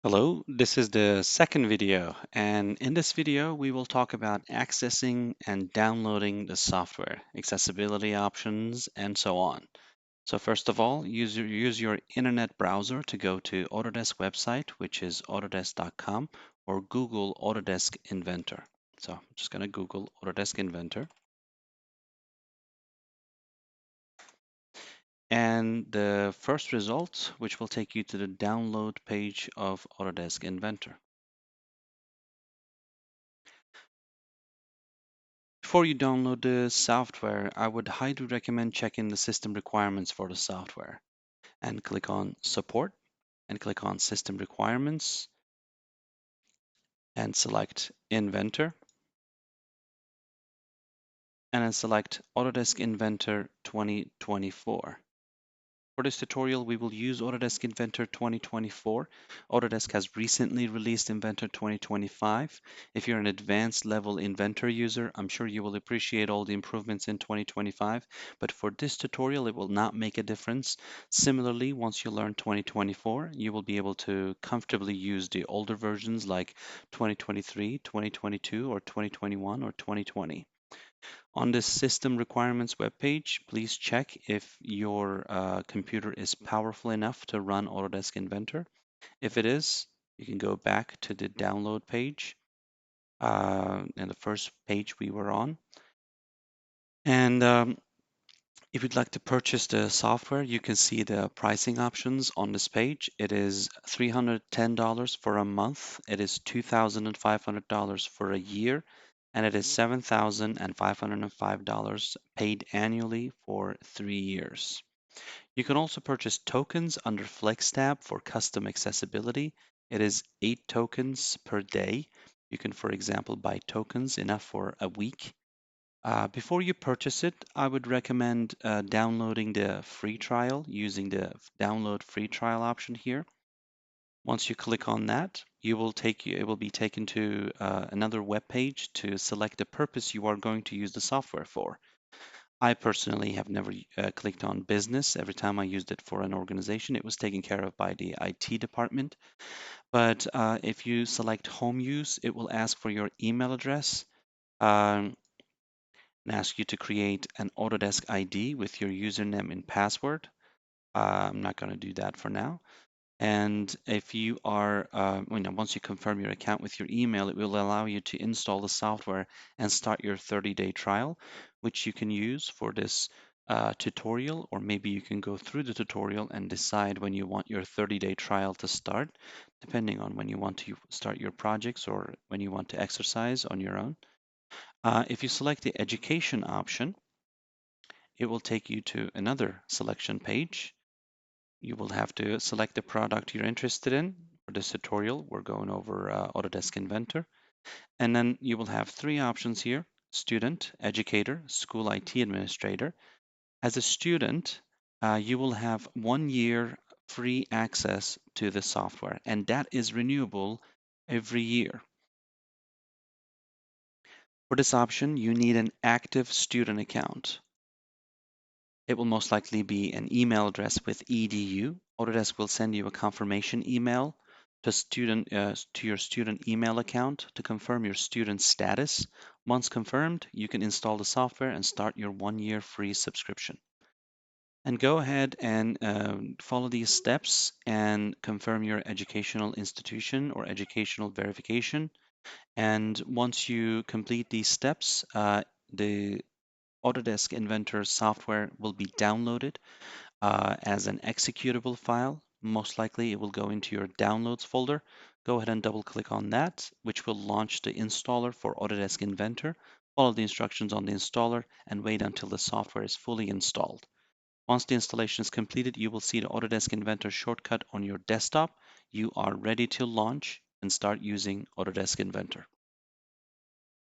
Hello, this is the second video, and in this video we will talk about accessing and downloading the software, accessibility options, and so on. So first of all, use your internet browser to go to Autodesk website, which is autodesk.com, or Google Autodesk Inventor. So I'm just going to Google Autodesk Inventor. And the first result, which will take you to the download page of Autodesk Inventor. Before you download the software, I would highly recommend checking the system requirements for the software and click on Support and click on System Requirements and select Inventor and then select Autodesk Inventor 2024. For this tutorial, we will use Autodesk Inventor 2024. Autodesk has recently released Inventor 2025. If you're an advanced level Inventor user, I'm sure you will appreciate all the improvements in 2025, but for this tutorial, it will not make a difference. Similarly, once you learn 2024, you will be able to comfortably use the older versions like 2023, 2022, or 2021, or 2020. On this system requirements webpage, please check if your computer is powerful enough to run Autodesk Inventor. If it is, you can go back to the download page and the first page we were on. And if you'd like to purchase the software, you can see the pricing options on this page. It is $310 for a month. It is $2,500 for a year, and it is $7,505 paid annually for 3 years. You can also purchase tokens under Flex tab for custom accessibility. It is 8 tokens per day. You can, for example, buy tokens enough for a week. Before you purchase it, I would recommend downloading the free trial using the download free trial option here. Once you click on that, it will be taken to another web page to select the purpose you are going to use the software for. I personally have never clicked on business. Every time I used it for an organization, it was taken care of by the IT department. But if you select home use, it will ask for your email address. And ask you to create an Autodesk ID with your username and password. I'm not going to do that for now. And if you are, once you confirm your account with your email, it will allow you to install the software and start your 30-day trial, which you can use for this tutorial, or maybe you can go through the tutorial and decide when you want your 30-day trial to start, depending on when you want to start your projects or when you want to exercise on your own. If you select the education option, it will take you to another selection page. You will have to select the product you're interested in. For this tutorial, we're going over Autodesk Inventor. And then you will have 3 options here: student, educator, school IT administrator. As a student, you will have 1 year free access to the software, and that is renewable every year. For this option, you need an active student account. It will most likely be an email address with edu. Autodesk will send you a confirmation email to your student email account to confirm your student status. Once confirmed, you can install the software and start your 1 year free subscription. And go ahead and follow these steps and confirm your educational institution or educational verification. And once you complete these steps, the Autodesk Inventor software will be downloaded as an executable file. Most likely it will go into your downloads folder. Go ahead and double click on that, which will launch the installer for Autodesk Inventor. Follow the instructions on the installer and wait until the software is fully installed. Once the installation is completed, you will see the Autodesk Inventor shortcut on your desktop. You are ready to launch and start using Autodesk Inventor.